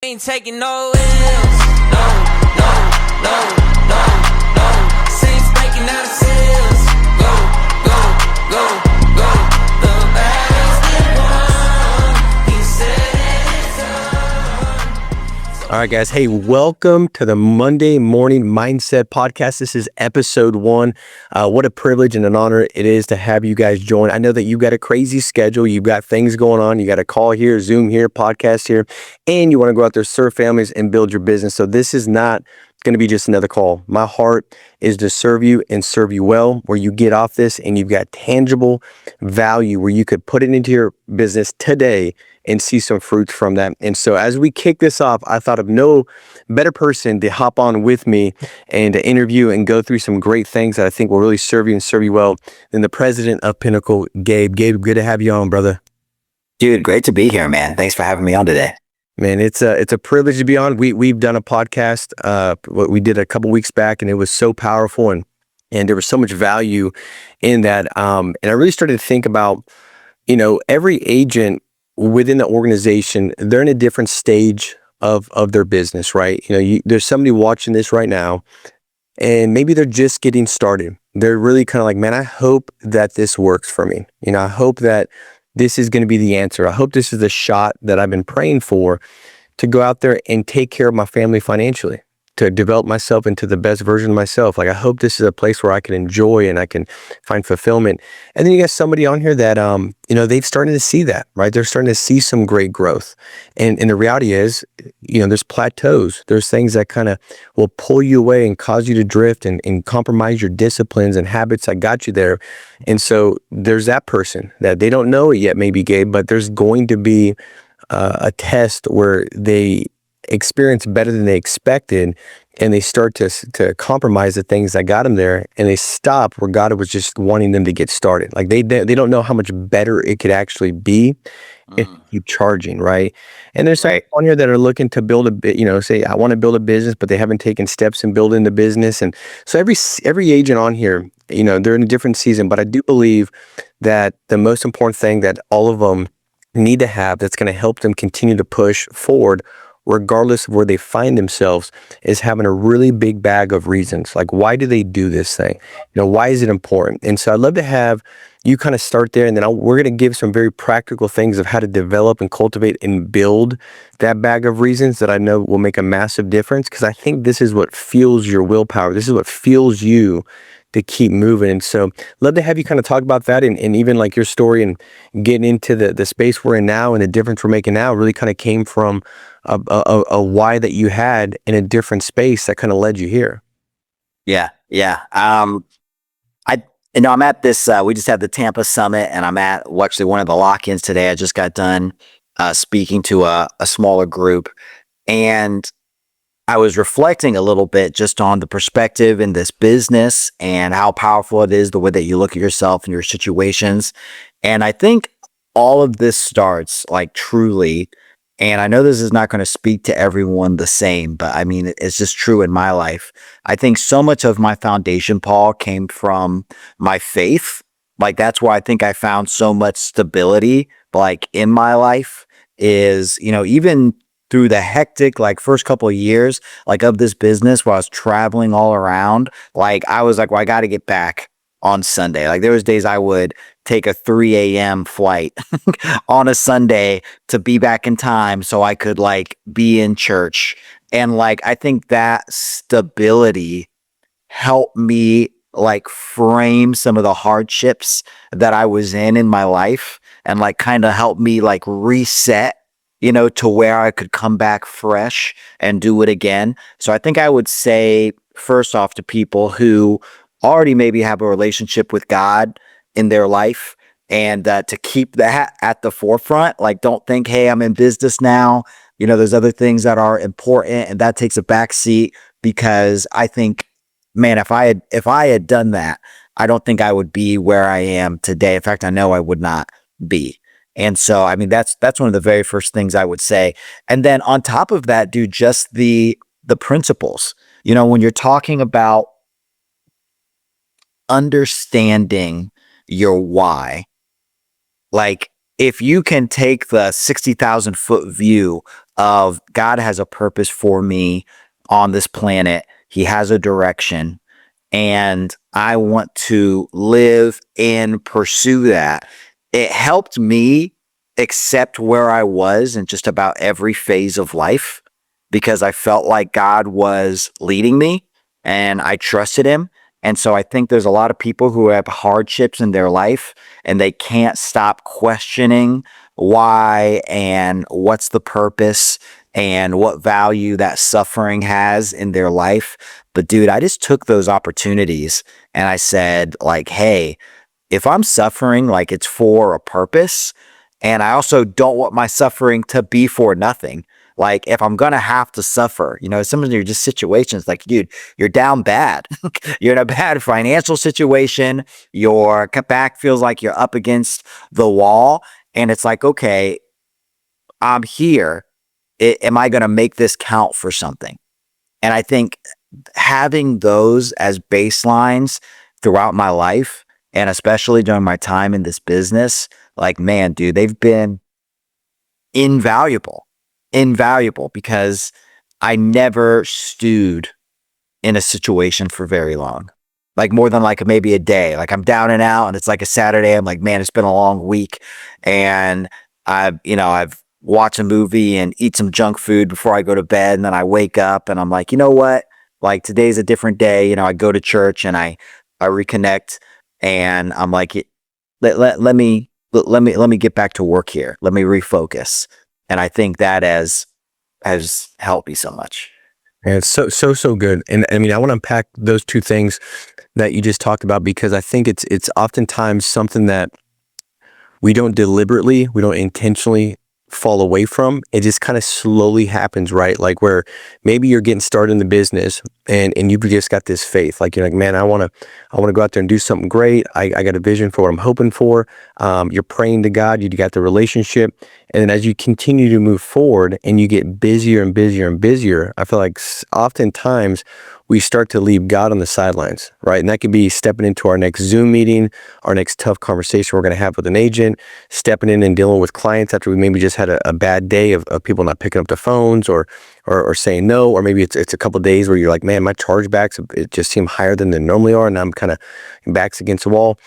Ain't taking no L's. No, no, no, no, no. Saints breaking out of sales. Go, go, go, go. The baddest in one. He said it's on. All right, guys. Hey, welcome to the Monday Morning Mindset Podcast. This is episode 1. What a privilege and an honor it is to have you guys join. I know that you've got a crazy schedule. You've got things going on. You got a call here, Zoom here, podcast here, and you want to go out there, serve families, and build your business. So this is not going to be just another call. My heart is to serve you and serve you well, where you get off this and you've got tangible value where you could put it into your business today and see some fruits from that. And so as we kick this off, I thought of no better person to hop on with me and to interview and go through some great things that I think will really serve you and serve you well than the president of Pinnacle, Gabe. Gabe, good to have you on, brother. Dude, great to be here, man. Thanks for having me on today. Man, it's a privilege to be on. We've done a podcast, what we did a couple weeks back, and it was so powerful, and there was so much value in that. And I really started to think about, every agent within the organization, they're in a different stage of their business, right? There's somebody watching this right now, and maybe they're just getting started. They're really kind of like, man, I hope that this works for me. I hope that this is going to be the answer. I hope this is the shot that I've been praying for to go out there and take care of my family financially, to develop myself into the best version of myself. Like, I hope this is a place where I can enjoy and I can find fulfillment. And then you got somebody on here that, they've started to see that, right? They're starting to see some great growth. And the reality is, there's plateaus. There's things that kind of will pull you away and cause you to drift and compromise your disciplines and habits that got you there. And so there's that person that they don't know it yet, maybe, Gabe, but there's going to be a test where they experience better than they expected, and they start to compromise the things that got them there, and they stop where God was just wanting them to get started. Like they don't know how much better it could actually be if you keep charging, right? And there's some on here that are looking to build a bit, say, I want to build a business, but they haven't taken steps in building the business. And so every agent on here, they're in a different season, but I do believe that the most important thing that all of them need to have that's going to help them continue to push forward, regardless of where they find themselves, is having a really big bag of reasons. Like, why do they do this thing? Why is it important? And so I'd love to have you kind of start there, and then we're going to give some very practical things of how to develop and cultivate and build that bag of reasons that I know will make a massive difference, because I think this is what fuels your willpower. This is what fuels you to keep moving. And so love to have you kind of talk about that, and even like your story and getting into the space we're in now and the difference we're making now really kind of came from a why that you had in a different space that kind of led you here. Yeah. I'm at this, we just had the Tampa Summit, and I'm at actually one of the lock-ins today. I just got done speaking to a smaller group, and I was reflecting a little bit just on the perspective in this business and how powerful it is, the way that you look at yourself and your situations. And I think all of this starts, like, truly, and I know this is not going to speak to everyone the same, but I mean, it's just true in my life. I think so much of my foundation, Paul, came from my faith. Like, that's why I think I found so much stability, like, in my life is, even through the hectic, like, first couple of years, like, of this business where I was traveling all around, like, I was like, well, I got to get back on Sunday. Like, there was days I would take a 3 a.m. flight on a Sunday to be back in time so I could, like, be in church. And, like, I think that stability helped me, like, frame some of the hardships that I was in my life, and, like, kind of helped me, like, reset, to where I could come back fresh and do it again. So I think I would say, first off, to people who already maybe have a relationship with God in their life, and to keep that at the forefront. Like, don't think, hey, I'm in business now. There's other things that are important, and that takes a back seat, because I think, man, if I had done that, I don't think I would be where I am today. In fact, I know I would not be. And so, I mean, that's one of the very first things I would say. And then on top of that, dude, just the principles. When you're talking about understanding your why, like, if you can take the 60,000 foot view of God has a purpose for me on this planet. He has a direction, and I want to live and pursue that. It helped me accept where I was in just about every phase of life because I felt like God was leading me and I trusted him. And so I think there's a lot of people who have hardships in their life and they can't stop questioning why and what's the purpose and what value that suffering has in their life. But dude, I just took those opportunities and I said, like, hey, if I'm suffering, like it's for a purpose. And I also don't want my suffering to be for nothing. Like if I'm going to have to suffer, some of your just situations like, dude, you're down bad. You're in a bad financial situation. Your back feels like you're up against the wall. And it's like, okay, I'm here. Am I going to make this count for something? And I think having those as baselines throughout my life, and especially during my time in this business, like, man, dude, they've been invaluable, invaluable because I never stewed in a situation for very long, like more than like maybe a day. Like I'm down and out and it's like a Saturday. I'm like, man, it's been a long week. And I've watched a movie and eat some junk food before I go to bed. And then I wake up and I'm like, you know what? Like today's a different day. I go to church and I reconnect and I'm like, let me get back to work here. Let me refocus. And I think that has helped me so much. And it's so good. And I mean, I want to unpack those two things that you just talked about because I think it's oftentimes something that we don't intentionally fall away from. It just kind of slowly happens, right? Like where maybe you're getting started in the business and you've just got this faith. Like you're like, man, I want to go out there and do something great. I got a vision for what I'm hoping for. You're praying to God, you got the relationship. And then as you continue to move forward and you get busier and busier and busier, I feel like oftentimes we start to leave God on the sidelines, right? And that could be stepping into our next Zoom meeting, our next tough conversation we're going to have with an agent, stepping in and dealing with clients after we maybe just had a bad day of people not picking up the phones or saying no, or maybe it's a couple of days where you're like, man, my chargebacks, it just seem higher than they normally are, and I'm kind of backs against the wall.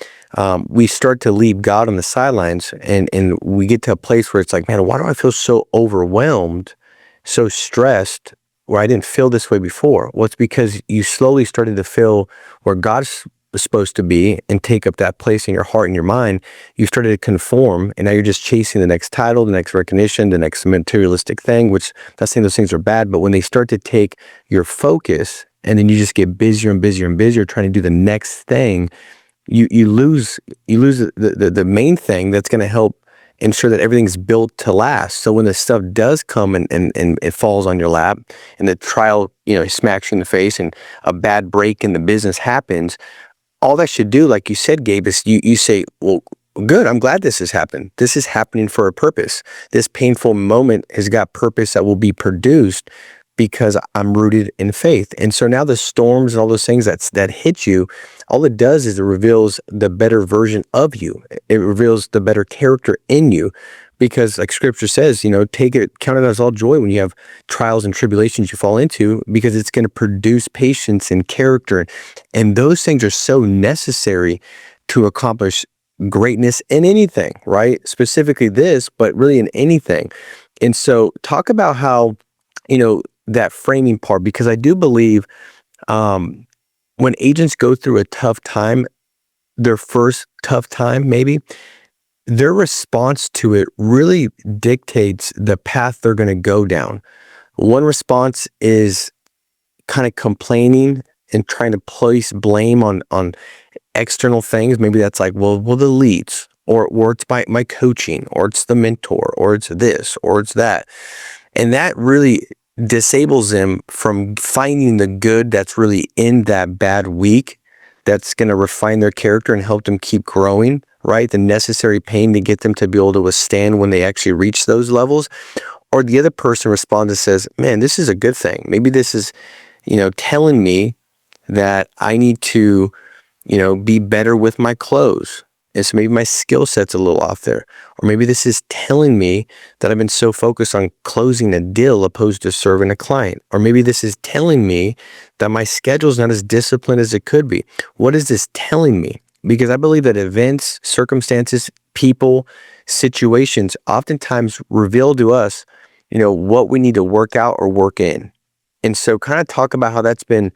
We start to leave God on the sidelines and we get to a place where it's like, man, why do I feel so overwhelmed, so stressed, where I didn't feel this way before? Well, it's because you slowly started to feel where God's supposed to be and take up that place in your heart and your mind. You started to conform, and now you're just chasing the next title, the next recognition, the next materialistic thing, which I'm not saying those things are bad, but when they start to take your focus and then you just get busier and busier and busier trying to do the next thing, you lose the main thing that's going to help ensure that everything's built to last. So when the stuff does come and it falls on your lap and the trial, smacks you in the face and a bad break in the business happens, all that should do, like you said, Gabe, is you say, well, good, I'm glad this has happened. This is happening for a purpose. This painful moment has got purpose that will be produced because I'm rooted in faith. And so now the storms and all those things that hit you, all it does is it reveals the better version of you. It reveals the better character in you. Because like scripture says, count it as all joy when you have trials and tribulations you fall into, because it's going to produce patience and character. And those things are so necessary to accomplish greatness in anything, right? Specifically this, but really in anything. And so talk about how, that framing part, because I do believe when agents go through a tough time, their first tough time maybe, their response to it really dictates the path they're going to go down. One response is kind of complaining and trying to place blame on external things. Maybe that's like, well, the leads, or it's my coaching, or it's the mentor, or it's this, or it's that. And that really disables them from finding the good that's really in that bad week that's going to refine their character and help them keep growing, right? The necessary pain to get them to be able to withstand when they actually reach those levels. Or the other person responds and says, man, this is a good thing. Maybe this is, telling me that I need to, be better with my clothes. And so maybe my skill set's a little off there. Or maybe this is telling me that I've been so focused on closing a deal opposed to serving a client. Or maybe this is telling me that my schedule's not as disciplined as it could be. What is this telling me? Because I believe that events, circumstances, people, situations oftentimes reveal to us, what we need to work out or work in. And so kind of talk about how that's been,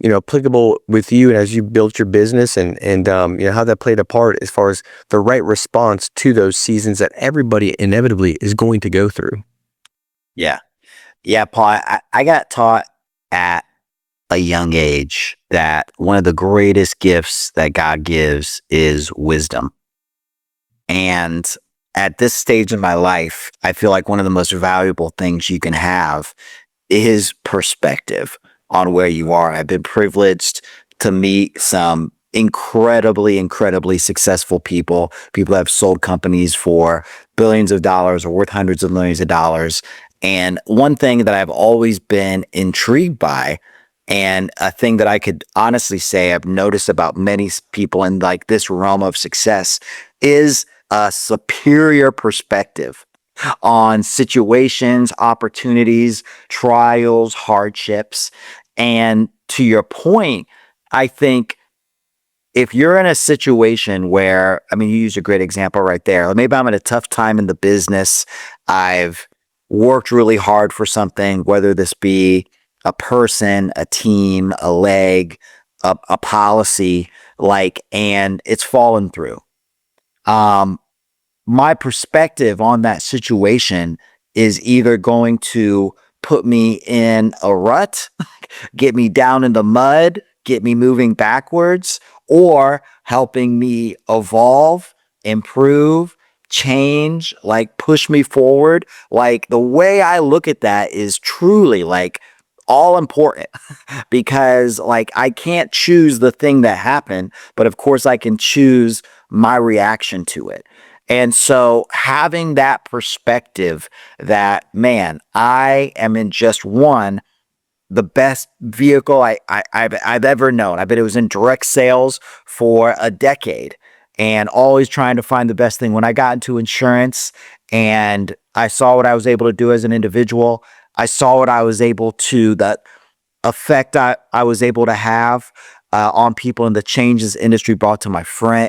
applicable with you and as you built your business and how that played a part as far as the right response to those seasons that everybody inevitably is going to go through. Yeah. Yeah, Paul, I got taught at a young age that one of the greatest gifts that God gives is wisdom. And at this stage in my life, I feel like one of the most valuable things you can have is perspective on where you are. I've been privileged to meet some incredibly successful people that have sold companies for billions of dollars or worth hundreds of millions of dollars. And one thing that I've always been intrigued by, and a thing that I could honestly say I've noticed about many people in like this realm of success, is a superior perspective on situations, opportunities, trials, hardships. And to your point, I think if you're in a situation where, I mean, you used a great example right there. Maybe I'm in a tough time in the business. I've worked really hard for something, whether this be a person, a team, a leg, a policy, and it's fallen through. My perspective on that situation is either going to put me in a rut, get me down in the mud, get me moving backwards, or helping me evolve, improve, change, push me forward. The way I look at that is truly all important because I can't choose the thing that happened, but of course I can choose my reaction to it. And so having that perspective that, man, I am in just the best vehicle I've ever known. I bet it was in direct sales for a decade and always trying to find the best thing. When I got into insurance and I saw what I was able to do as an individual, I saw what I was able to, that effect I was able to have on people, and the changes industry brought to my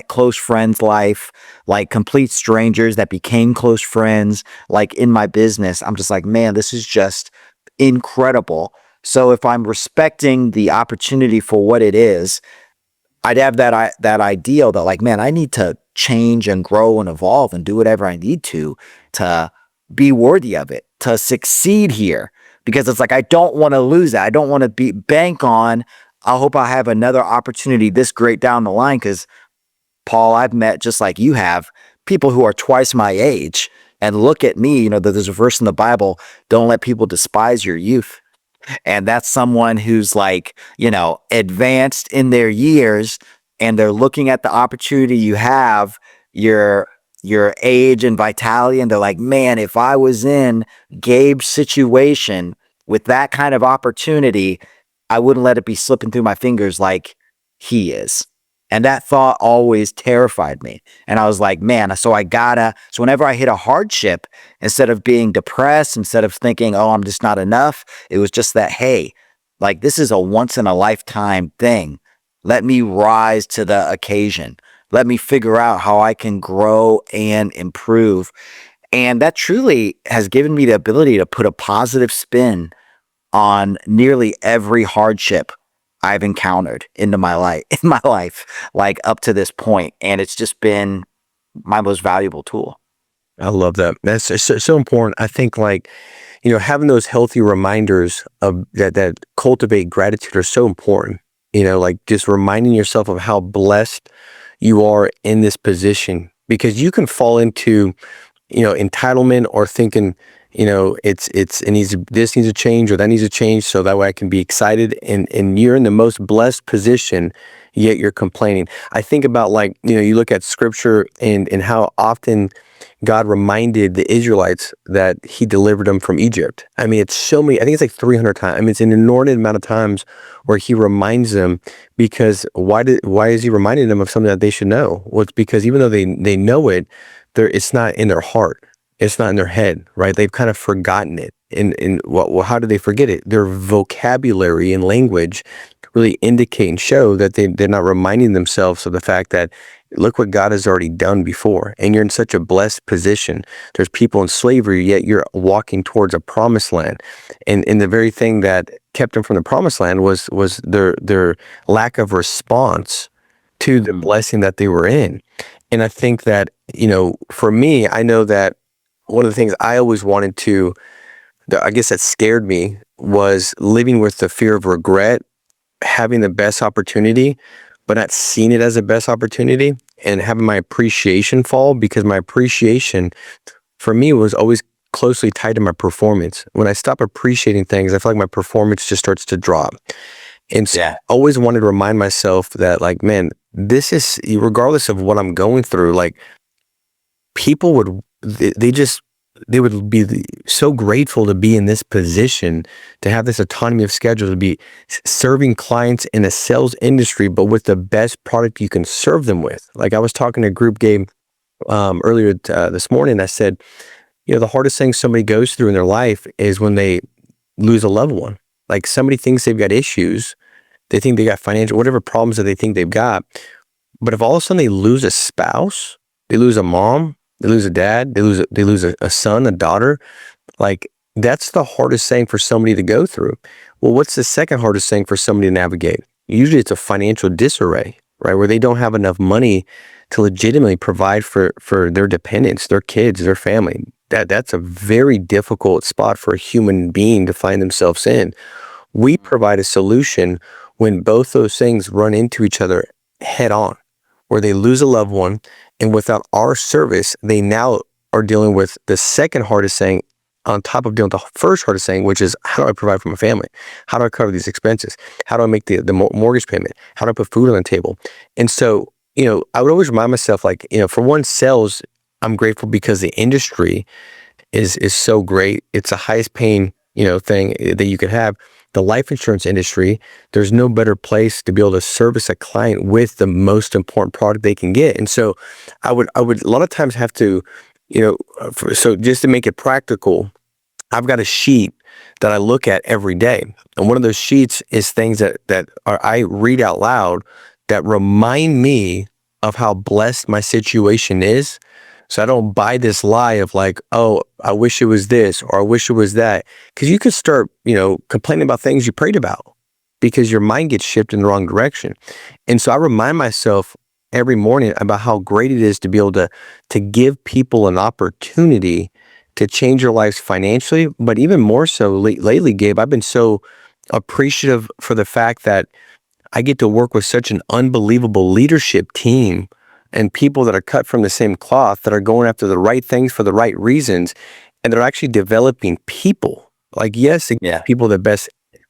close friends' life, complete strangers that became close friends, in my business. I'm just like, man, this is just incredible. So if I'm respecting the opportunity for what it is, I'd have that ideal that man, I need to change and grow and evolve and do whatever I need to be worthy of it, to succeed here. Because it's I don't want to lose that. I don't want to bank on, I hope I have another opportunity this great down the line. Because Paul, I've met, just like you have, people who are twice my age and look at me. There's a verse in the Bible, don't let people despise your youth. And that's someone who's advanced in their years, and they're looking at the opportunity you have, your age and vitality, and they're like, man, if I was in Gabe's situation with that kind of opportunity, I wouldn't let it be slipping through my fingers like he is. And that thought always terrified me. And I was like, man, so whenever I hit a hardship, instead of being depressed, instead of thinking, oh, I'm just not enough, it was just that, hey, this is a once in a lifetime thing. Let me rise to the occasion. Let me figure out how I can grow and improve. And that truly has given me the ability to put a positive spin on nearly every hardship I've encountered in my life, up to this point. And it's just been my most valuable tool. I love that. That's so important. I think having those healthy reminders of that cultivate gratitude are so important. Just reminding yourself of how blessed you are in this position, because you can fall into, entitlement or thinking, this needs to change or that needs to change so that way I can be excited, and you're in the most blessed position, yet you're complaining. I think about you look at scripture and how often, God reminded the Israelites that he delivered them from Egypt. I mean, it's so many, I think it's like 300 times. I mean, it's an inordinate amount of times where he reminds them, because why is he reminding them of something that they should know? Well, it's because even though they know it, it's not in their heart. It's not in their head, right? They've kind of forgotten it. And well, how do they forget it? Their vocabulary and language really indicate and show that they're not reminding themselves of the fact that, look what God has already done before. And you're in such a blessed position. There's people in slavery, yet you're walking towards a promised land. And the very thing that kept them from the promised land was their lack of response to the blessing that they were in. And I think that, for me, I know that one of the things I always wanted to, I guess that scared me, was living with the fear of regret, having the best opportunity, but not seeing it as a best opportunity, and having my appreciation fall, because my appreciation for me was always closely tied to my performance. When I stop appreciating things, I feel like my performance just starts to drop. And so I always wanted to remind myself that, like, man, this is, regardless of what I'm going through, like, people they would be so grateful to be in this position, to have this autonomy of schedule, to be serving clients in a sales industry, but with the best product you can serve them with. Like, I was talking to a group, Gabe, earlier this morning. I said, the hardest thing somebody goes through in their life is when they lose a loved one. Like, somebody thinks they've got issues. They think they got financial, whatever problems that they think they've got. But if all of a sudden they lose a spouse, they lose a mom, they lose a dad, they lose a son, a daughter, like, that's the hardest thing for somebody to go through. Well, what's the second hardest thing for somebody to navigate? Usually it's a financial disarray, right? Where they don't have enough money to legitimately provide for their dependents, their kids, their family. That's a very difficult spot for a human being to find themselves in. We provide a solution when both those things run into each other head on, where they lose a loved one, and without our service, they now are dealing with the second hardest thing on top of dealing with the first hardest thing, which is, how do I provide for my family? How do I cover these expenses? How do I make the mortgage payment? How do I put food on the table? And so, I would always remind myself, like, for one, sales, I'm grateful because the industry is so great. It's the highest paying, thing that you could have. The life insurance industry, there's no better place to be able to service a client with the most important product they can get. And so I would a lot of times have to, so just to make it practical, I've got a sheet that I look at every day. And one of those sheets is things that I read out loud that remind me of how blessed my situation is. So I don't buy this lie of, like, oh, I wish it was this, or I wish it was that. Because you could start, complaining about things you prayed about, because your mind gets shifted in the wrong direction. And so I remind myself every morning about how great it is to be able to give people an opportunity to change their lives financially. But even more so lately, Gabe, I've been so appreciative for the fact that I get to work with such an unbelievable leadership team, and people that are cut from the same cloth, that are going after the right things for the right reasons, and they're actually developing people. Like, yes, it gives people the best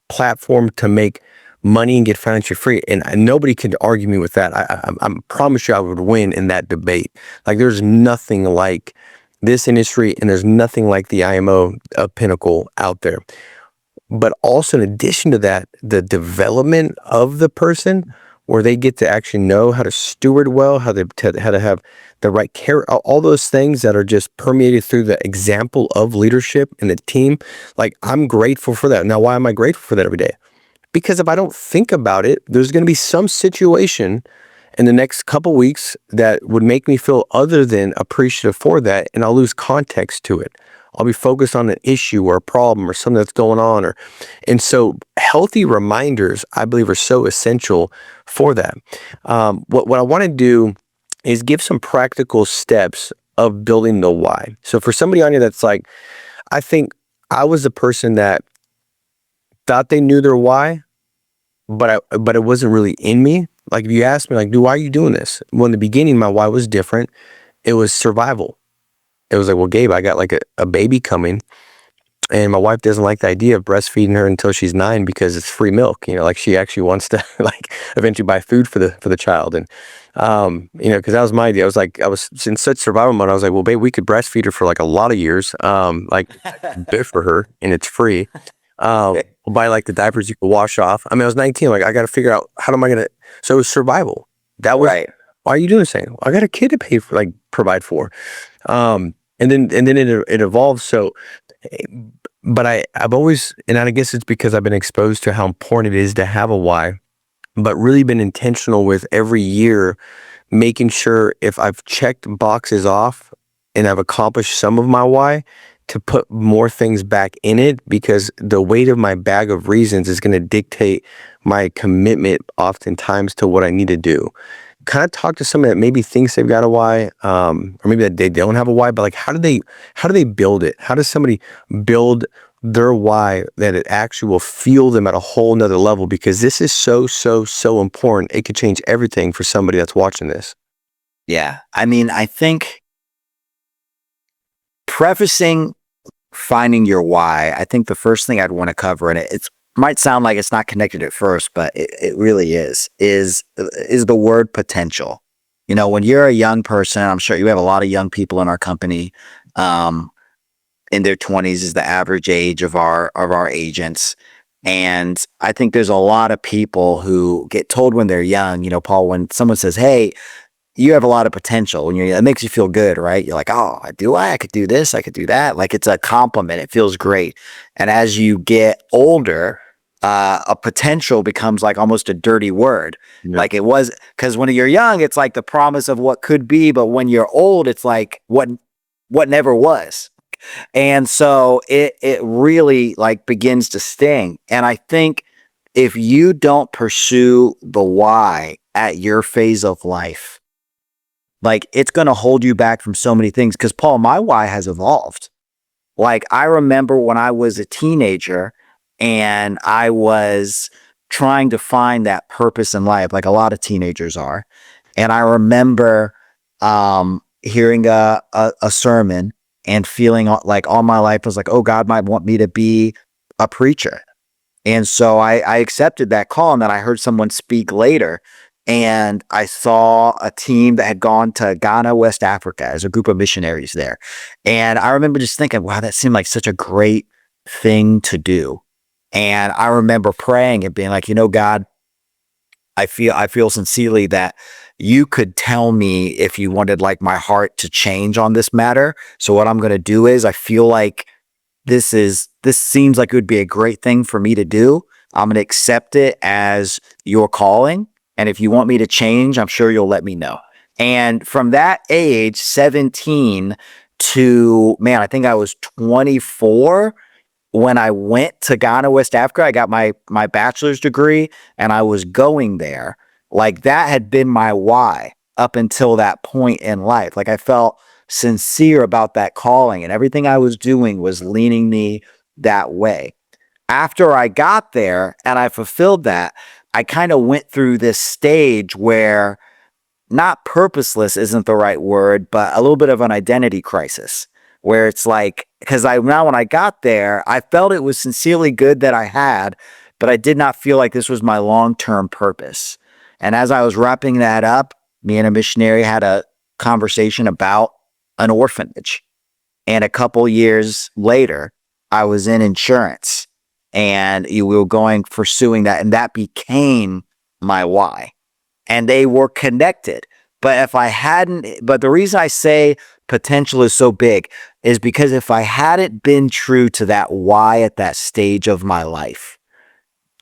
platform to make money and get financially free, and nobody could argue me with that. I promise you, I would win in that debate. Like, there's nothing like this industry, and there's nothing like the IMO pinnacle out there. But also, in addition to that, the development of the person, where they get to actually know how to steward well, how to have the right care, all those things that are just permeated through the example of leadership and the team. Like, I'm grateful for that. Now, why am I grateful for that every day? Because if I don't think about it, there's going to be some situation in the next couple weeks that would make me feel other than appreciative for that, and I'll lose context to it. I'll be focused on an issue or a problem or something that's going on. And so healthy reminders, I believe, are so essential for that. What I want to do is give some practical steps of building the why. So for somebody on here that's like, I think I was the person that thought they knew their why, but it wasn't really in me. Like, if you ask me, like, why are you doing this? Well, in the beginning, my why was different. It was survival. It was like, well, Gabe, I got like a baby coming. And my wife doesn't like the idea of breastfeeding her until she's 9 because it's free milk. Like she actually wants to like eventually buy food for the child. And because that was my idea. I was in such survival mode. I was like, well, babe, we could breastfeed her for like a lot of years. Like bit for her, and it's free. We'll buy like the diapers you can wash off. I mean, I was 19. Like I got to figure out how am I gonna. So it was survival. That was Right. why are you doing this thing? Well, I got a kid to pay for, like provide for. And then it evolves. So, but I've always, and I guess it's because I've been exposed to how important it is to have a why, but really been intentional with every year making sure if I've checked boxes off and I've accomplished some of my why, to put more things back in it, because the weight of my bag of reasons is going to dictate my commitment oftentimes to what I need to do. Kind of talk to somebody that maybe thinks they've got a why, or maybe that they don't have a why, but like how do they build it? How does somebody build their why that it actually will fuel them at a whole nother level? Because this is so important. It could change everything for somebody that's watching this. Yeah. I mean, I think prefacing finding your why, I think the first thing I'd want to cover, and it might sound like it's not connected at first, but it really is the word potential. When you're a young person, I'm sure you have a lot of young people in our company. In their 20s is the average age of our agents. And I think there's a lot of people who get told when they're young, Paul, when someone says, hey, you have a lot of potential, when it makes you feel good, right? You're like, oh, I could do this, I could do that. Like it's a compliment. It feels great. And as you get older, a potential becomes like almost a dirty word. Yeah. Like it was, because when you're young, it's like the promise of what could be. But when you're old, it's like what never was. And so it really like begins to sting. And I think if you don't pursue the why at your phase of life, like it's going to hold you back from so many things. Because Paul, my why has evolved. Like I remember when I was a teenager and I was trying to find that purpose in life, like a lot of teenagers are. And I remember hearing a sermon and feeling like all my life was like, oh, God might want me to be a preacher. And so I accepted that call. And then I heard someone speak later. And I saw a team that had gone to Ghana, West Africa, as a group of missionaries there. And I remember just thinking, wow, that seemed like such a great thing to do. And I remember praying and being like, God, I feel sincerely that you could tell me if you wanted like my heart to change on this matter. So what I'm going to do is I feel like this seems like it would be a great thing for me to do. I'm going to accept it as your calling. And if you want me to change, I'm sure you'll let me know. And from that age, 17 to, man, I think I was 24 when I went to Ghana, West Africa. I got my bachelor's degree and I was going there. Like that had been my why up until that point in life. Like I felt sincere about that calling and everything I was doing was leaning me that way. After I got there and I fulfilled that, I kind of went through this stage where not purposeless isn't the right word, but a little bit of an identity crisis where it's like, because now when I got there, I felt it was sincerely good that I had, but I did not feel like this was my long-term purpose. And as I was wrapping that up, me and a missionary had a conversation about an orphanage. And a couple years later, I was in insurance and we were pursuing that. And that became my why. And they were connected. But the reason I say potential is so big is because if I hadn't been true to that why at that stage of my life,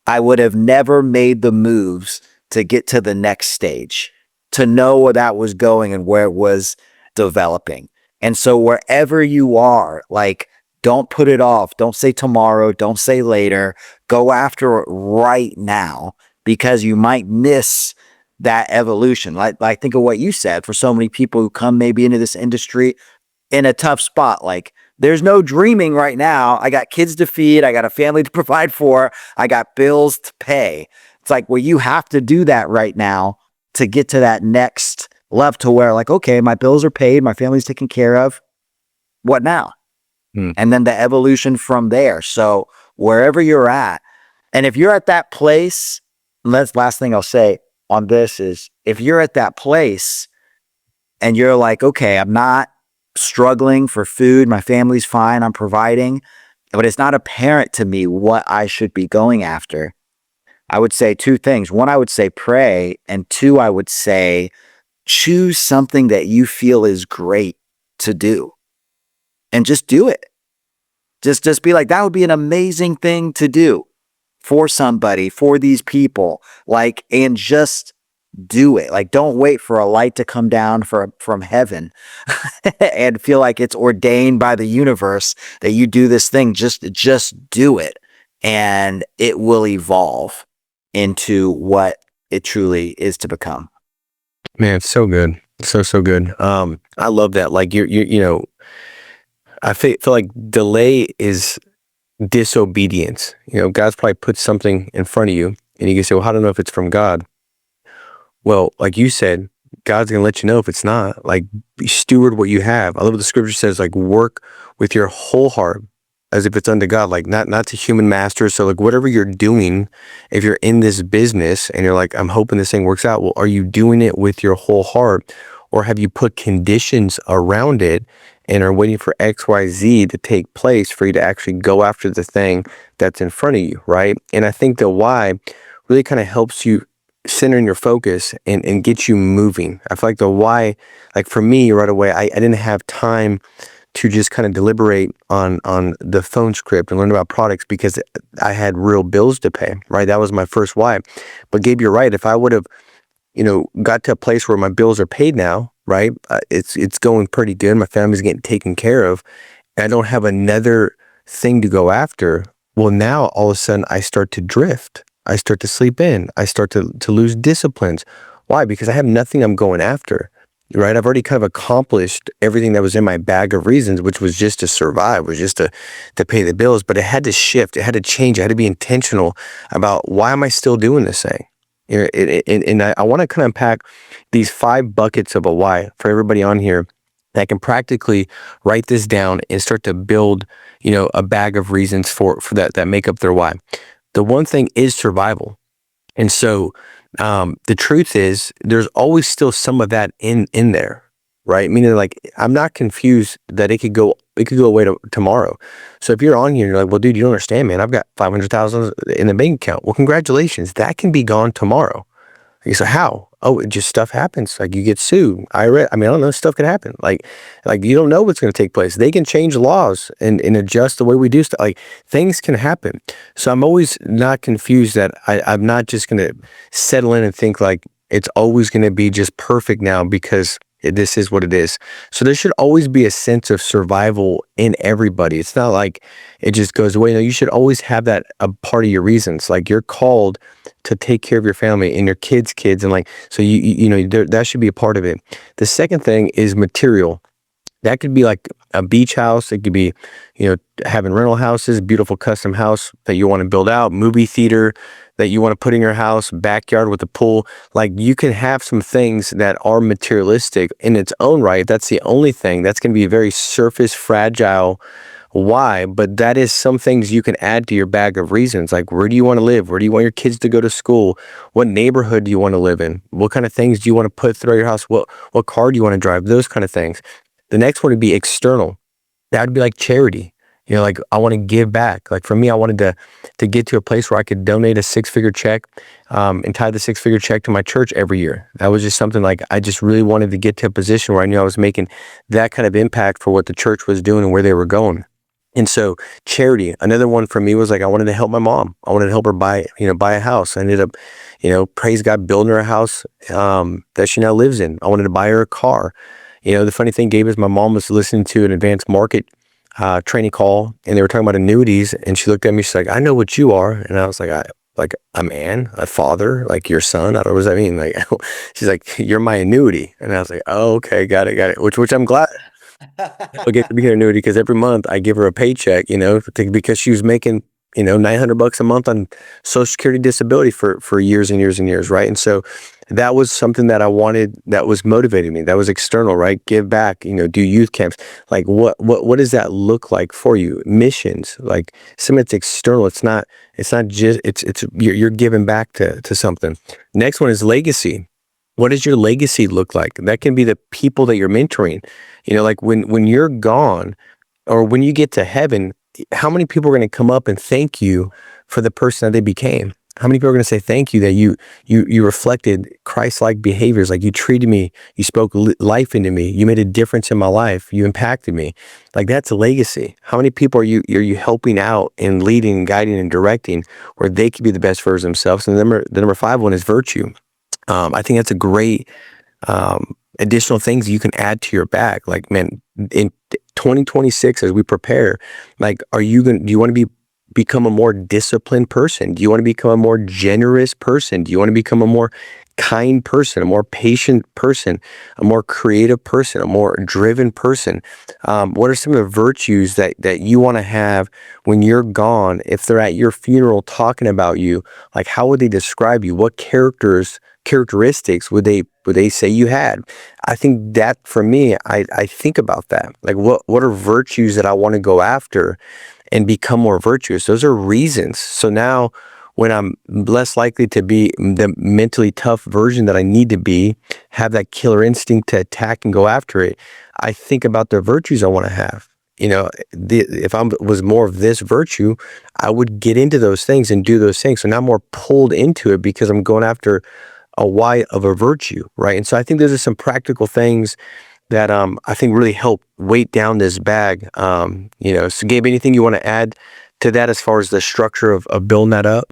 I would have never made the moves to get to the next stage, to know where that was going and where it was developing. And so wherever you are, like, don't put it off. Don't say tomorrow. Don't say later. Go after it right now because you might miss that evolution. Like think of what you said for so many people who come maybe into this industry in a tough spot. Like there's no dreaming right now. I got kids to feed. I got a family to provide for. I got bills to pay. It's like, well, you have to do that right now to get to that next level to where like, okay, my bills are paid. My family's taken care of. What now? and then the evolution from there. So wherever you're at, and if you're at that place, and that's the last thing I'll say on this is if you're at that place and you're like, okay, I'm not struggling for food, my family's fine, I'm providing, but it's not apparent to me what I should be going after. I would say two things. One, I would say pray. And two, I would say choose something that you feel is great to do and just do it. Just be like, that would be an amazing thing to do for somebody, for these people, like, and just do it. Like, don't wait for a light to come down from heaven and feel like it's ordained by the universe that you do this thing. Just do it, and it will evolve into what it truly is to become. Man, it's so good. So good. I love that. Like you know, I feel like delay is disobedience. You know, God's probably put something in front of you and you can say, well, how do I know if it's from God? Well, like you said, God's going to let you know if it's not. Like, steward what you have. I love what the scripture says, like, work with your whole heart as if it's unto God, like not to human masters. So like whatever you're doing, if you're in this business and you're like, I'm hoping this thing works out. Well, are you doing it with your whole heart, or have you put conditions around it and are waiting for X, Y, Z to take place for you to actually go after the thing that's in front of you, right? And I think the why really kind of helps you center in your focus and get you moving. I feel like the why, like for me right away, I didn't have time to just kind of deliberate on the phone script and learn about products because I had real bills to pay, right? That was my first why. But Gabe, you're right. If I would have, got to a place where my bills are paid now, right? It's going pretty good. My family's getting taken care of. And I don't have another thing to go after. Well, now all of a sudden I start to drift. I start to sleep in. I start to lose disciplines. Why? Because I have nothing I'm going after. Right, I've already kind of accomplished everything that was in my bag of reasons, which was just to survive, was just to pay the bills. But it had to shift, it had to change, I had to be intentional about why am I still doing this thing. And I want to kind of unpack these 5 buckets of a why for everybody on here that can practically write this down and start to build, a bag of reasons for that make up their why. The one thing is survival, and so. The truth is there's always still some of that in there, right? Meaning like, I'm not confused that it could go away tomorrow. So if you're on here and you're like, well, dude, you don't understand, man. I've got 500,000 in the bank account. Well, congratulations. That can be gone tomorrow. So how? Oh, it just stuff happens. Like you get sued. I don't know. Stuff can happen. Like you don't know what's going to take place. They can change laws and adjust the way we do stuff. Like things can happen. So I'm always not confused that I'm not just going to settle in and think like it's always going to be just perfect now because this is what it is. So there should always be a sense of survival in everybody. It's not like it just goes away. No, you should always have that a part of your reasons. Like you're called to take care of your family and your kids' kids. And like, so that should be a part of it. The second thing is material. That could be like a beach house. It could be, having rental houses, beautiful custom house that you want to build out, movie theater that you want to put in your house, backyard with a pool. Like you can have some things that are materialistic in its own right. That's the only thing. That's going to be a very surface fragile why, but that is some things you can add to your bag of reasons. Like, where do you want to live? Where do you want your kids to go to school? What neighborhood do you want to live in? What kind of things do you want to put through your house? What car do you want to drive? Those kind of things. The next one would be external. That would be like charity. Like I want to give back. Like for me, I wanted to get to a place where I could donate a 6-figure check and tie the 6-figure check to my church every year. That was just something like I just really wanted to get to a position where I knew I was making that kind of impact for what the church was doing and where they were going. And so charity, another one for me was like, I wanted to help my mom. I wanted to help her buy a house. I ended up, praise God, building her a house that she now lives in. I wanted to buy her a car. The funny thing, Gabe, is my mom was listening to an advanced market training call and they were talking about annuities. And she looked at me, she's like, I know what you are. And I was like, a man, a father, like your son. I don't know, what does that mean? Like, she's like, you're my annuity. And I was like, oh, okay, got it. Which I'm glad. I get to be her annuity because every month I give her a paycheck, because she was making $900 a month on Social Security disability for years and years and years, right? And so that was something that I wanted, that was motivating me. That was external, right? Give back, do youth camps. Like what does that look like for you? Missions, like something that's external. It's not just, you're giving back to something. Next one is legacy. What does your legacy look like? That can be the people that you're mentoring. Like when you're gone, or when you get to heaven, how many people are going to come up and thank you for the person that they became? How many people are going to say thank you that you reflected Christ-like behaviors, like you treated me, you spoke life into me, you made a difference in my life, you impacted me. Like that's a legacy. How many people are you helping out and leading, guiding, and directing where they could be the best version of themselves? And the number 5 one is virtue. I think that's a great additional things you can add to your bag. Like, man, in 2026, as we prepare, like, do you want to become a more disciplined person? Do you want to become a more generous person? Do you want to become a more kind person, a more patient person, a more creative person, a more driven person? What are some of the virtues that you want to have when you're gone? If they're at your funeral talking about you, like, how would they describe you? What characteristics would they say you had? I think that for me, I think about that. Like, what are virtues that I want to go after and become more virtuous? Those are reasons. So now when I'm less likely to be the mentally tough version that I need to be, have that killer instinct to attack and go after it, I think about the virtues I want to have. If I was more of this virtue, I would get into those things and do those things. So now I'm more pulled into it because I'm going after a why of a virtue, right? And so I think those are some practical things that I think really help weight down this bag. So Gabe, anything you want to add to that as far as the structure of building that up?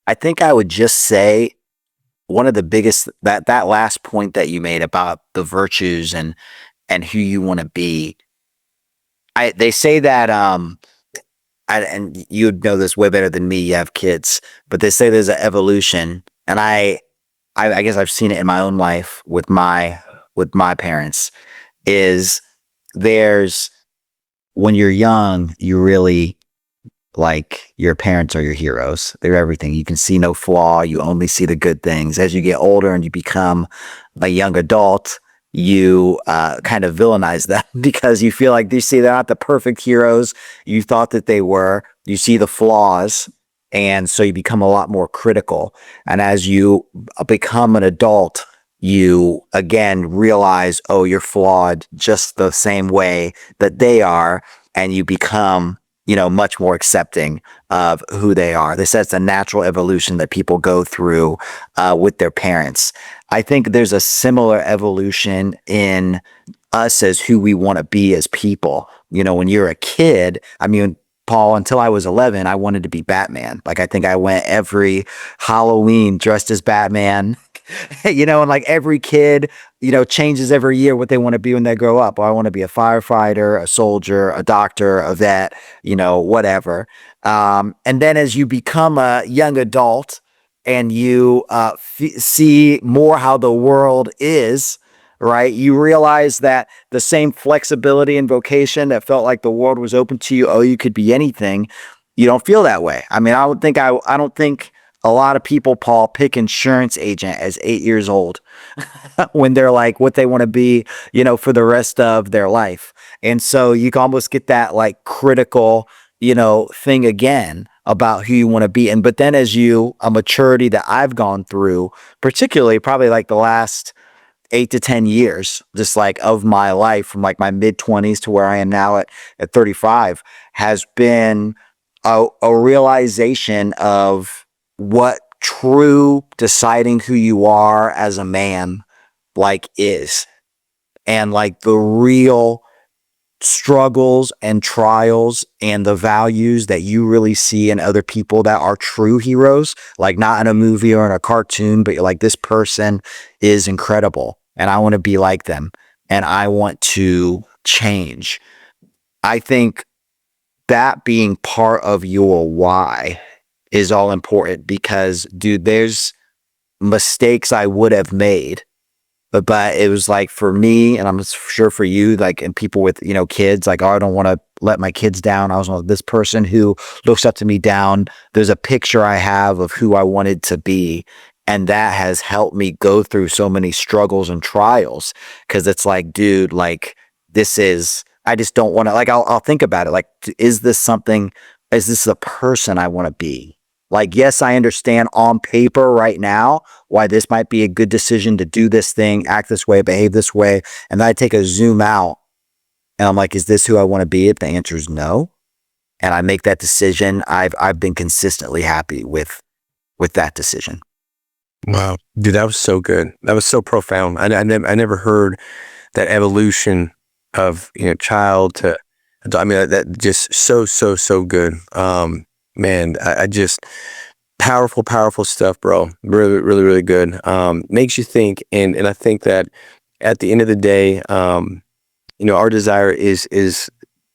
I think I would just say one of the biggest, that last point that you made about the virtues and who you want to be. They say that and you'd know this way better than me. You have kids, but they say there's an evolution, and I guess I've seen it in my own life with my parents. Is there's when you're young, you really, like, your parents are your heroes. They're everything. You can see no flaw. You only see the good things. As you get older and you become a young adult, you kind of villainize them because you feel like, you see, they're not the perfect heroes you thought that they were. You see the flaws. And so you become a lot more critical. And as you become an adult, you again realize, oh, you're flawed just the same way that they are. And you become, much more accepting of who they are. They say it's a natural evolution that people go through with their parents. I think there's a similar evolution in us as who we want to be as people. When you're a kid, Paul, until I was 11, I wanted to be Batman. Like, I think I went every Halloween dressed as Batman, and like every kid, changes every year what they want to be when they grow up. Or I want to be a firefighter, a soldier, a doctor, a vet, whatever. And then as you become a young adult and you see more how the world is, right? You realize that the same flexibility and vocation that felt like the world was open to you, oh, you could be anything. You don't feel that way. I don't think a lot of people, Paul, pick insurance agent as 8 years old when they're like what they want to be, for the rest of their life. And so you can almost get that like critical, thing again about who you want to be. But then as a maturity that I've gone through, particularly probably like the last 8 to 10 years, just like of my life, from like my mid-20s to where I am now at 35, has been a realization of what true deciding who you are as a man like is, and like the real struggles and trials and the values that you really see in other people that are true heroes, like not in a movie or in a cartoon, but you're like, this person is incredible and I want to be like them and I want to change. I think that being part of your why is all important because, dude, there's mistakes I would have made, but it was like for me, and I'm sure for you, like, and people with, kids, like, oh, I don't want let my kids down. I was this person who looks up to me down. There's a picture I have of who I wanted to be. And that has helped me go through so many struggles and trials. Cause it's like, dude, like I just don't want to, like, I'll think about it. Like, is this the person I want to be? Like, yes, I understand on paper right now why this might be a good decision to do this thing, act this way, behave this way. And then I take a zoom out and I'm like, is this who I want to be? If the answer is no, and I make that decision, I've been consistently happy with that decision. Wow, dude, that was so good. That was so profound. I never heard that evolution of, child to, I mean, that just so good. Man, I just powerful stuff, bro. Really good. Makes you think, and I think that at the end of the day, our desire is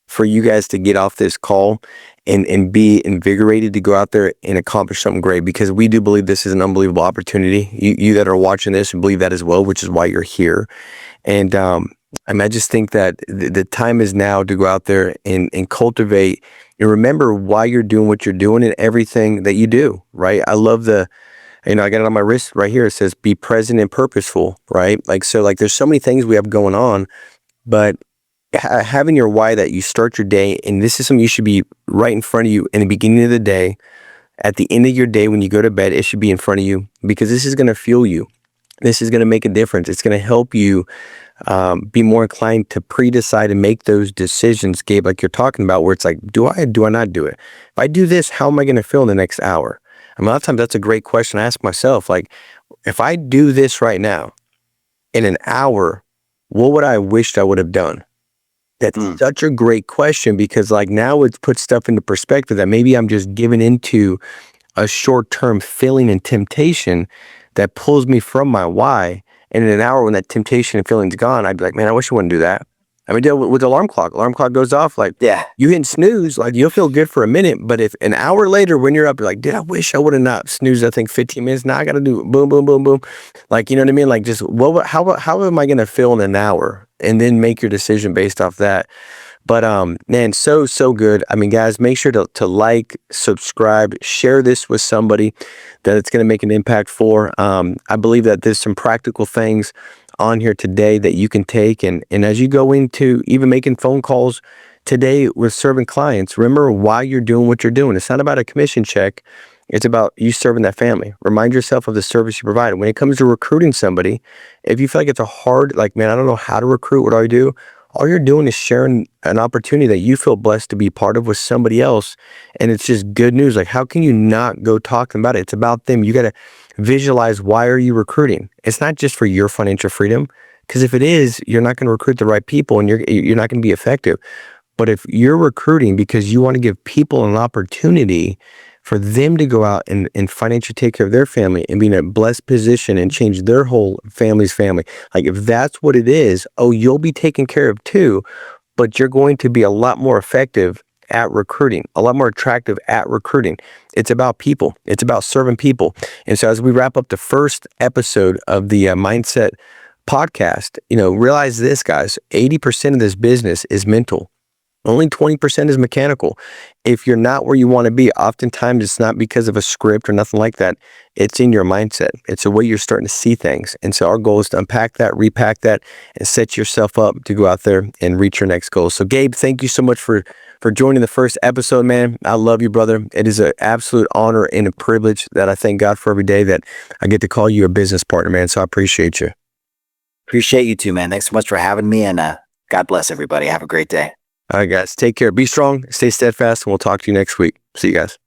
for you guys to get off this call and be invigorated to go out there and accomplish something great, because we do believe this is an unbelievable opportunity. You that are watching this and believe that as well, which is why you're here. And I just think that the time is now to go out there and cultivate and remember why you're doing what you're doing and everything that you do, right? I love I got it on my wrist right here. It says, be present and purposeful, right? There's so many things we have going on, but having your why, that you start your day, and this is something you should be right in front of you in the beginning of the day, at the end of your day, when you go to bed, it should be in front of you, because this is going to fuel you. This is going to make a difference. It's going to help you be more inclined to pre-decide and make those decisions, Gabe, like you're talking about, where it's like, do I not do it? If I do this, how am I going to feel in the next hour? A lot of times that's a great question I ask myself. Like, if I do this right now, in an hour, what would I wished I would have done? That's such a great question, because now it puts stuff into perspective that maybe I'm just giving into a short-term feeling and temptation that pulls me from my why. And in an hour, when that temptation and feeling's gone, I'd be like, man, I wish I wouldn't do that. I mean, with the alarm clock goes off, you hit snooze, you'll feel good for a minute, but if an hour later when you're up, you're like, dude, I wish I would have not snoozed, I think 15 minutes. Now I got to do boom, boom, boom, boom. You know what I mean? Just how am I going to feel in an hour? And then make your decision based off that. But man, so good. I mean, guys, make sure to like, subscribe, share this with somebody that it's going to make an impact for. I believe that there's some practical things on here today that you can take, and as you go into even making phone calls today with serving clients, remember why you're doing what you're doing. It's not about a commission check. It's about you serving that family. Remind yourself of the service you provide. When it comes to recruiting somebody, if you feel like it's a hard, man, I don't know how to recruit, what do I do? All you're doing is sharing an opportunity that you feel blessed to be part of with somebody else. And it's just good news. How can you not go talk to them about it? It's about them. You got to visualize, why are you recruiting? It's not just for your financial freedom, because if it is, you're not going to recruit the right people and you're not going to be effective. But if you're recruiting because you want to give people an opportunity for them to go out and financially take care of their family and be in a blessed position and change their whole family's family. If that's what it is, you'll be taken care of too, but you're going to be a lot more effective at recruiting, a lot more attractive at recruiting. It's about people. It's about serving people. And so as we wrap up the first episode of the Mindset podcast, realize this, guys, 80% of this business is mental. Only 20% is mechanical. If you're not where you want to be, oftentimes it's not because of a script or nothing like that. It's in your mindset. It's the way you're starting to see things. And so our goal is to unpack that, repack that, and set yourself up to go out there and reach your next goal. So Gabe, thank you so much for joining the first episode, man. I love you, brother. It is an absolute honor and a privilege that I thank God for every day that I get to call you a business partner, man. So I appreciate you. Appreciate you too, man. Thanks so much for having me, and God bless everybody. Have a great day. All right, guys, take care. Be strong, stay steadfast, and we'll talk to you next week. See you guys.